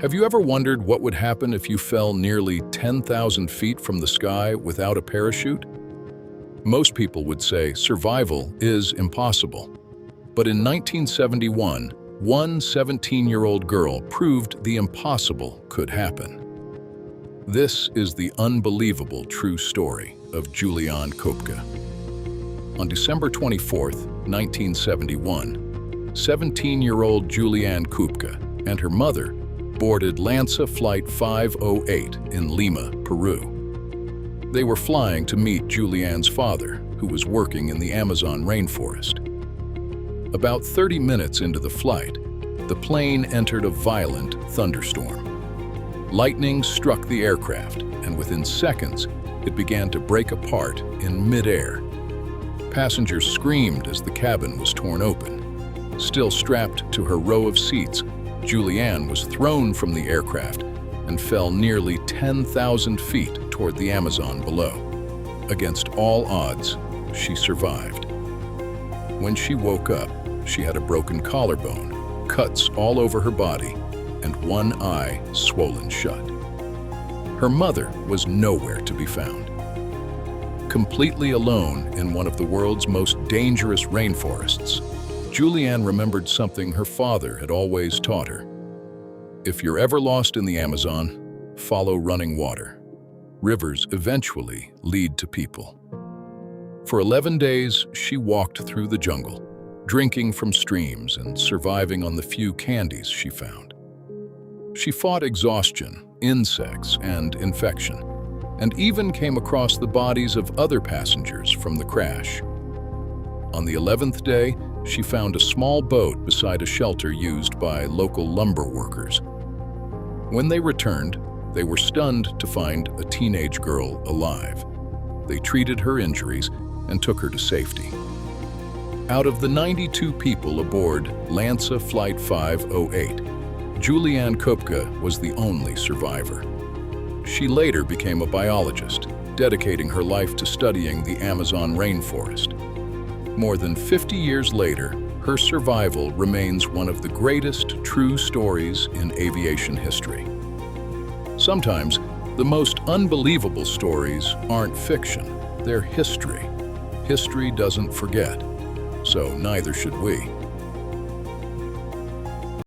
Have you ever wondered what would happen if you fell nearly 10,000 feet from the sky without a parachute? Most people would say survival is impossible. But in 1971, one 17-year-old girl proved the impossible could happen. This is the unbelievable true story of 𝐒𝐔𝐑𝐋. On December 24, 1971, 17-year-old 𝐒𝐔𝐑𝐋 and her mother boarded LANSA Flight 508 in Lima, Peru. They were flying to meet Julianne's father, who was working in the Amazon rainforest. About 30 minutes into the flight, the plane entered a violent thunderstorm. Lightning struck the aircraft, and within seconds, it began to break apart in mid-air. Passengers screamed as the cabin was torn open. Still strapped to her row of seats, Julianne was thrown from the aircraft and fell nearly 10,000 feet toward the Amazon below. Against all odds, she survived. When she woke up, she had a broken collarbone, cuts all over her body, and one eye swollen shut. Her mother was nowhere to be found. Completely alone in one of the world's most dangerous rainforests, Julianne remembered something her father had always taught her. If you're ever lost in the Amazon, follow running water. Rivers eventually lead to people. For 11 days, she walked through the jungle, drinking from streams and surviving on the few candies she found. She fought exhaustion, insects, and infection, and even came across the bodies of other passengers from the crash. On the 11th day, she found a small boat beside a shelter used by local lumber workers. When they returned, they were stunned to find a teenage girl alive. They treated her injuries and took her to safety. Out of the 92 people aboard LANSA Flight 508, Julianne 𝐒𝐃 was the only survivor. She later became a biologist, dedicating her life to studying the Amazon rainforest. More than 50 years later, her survival remains one of the greatest true stories in aviation history. Sometimes, the most unbelievable stories aren't fiction, they're history. History doesn't forget, so neither should we.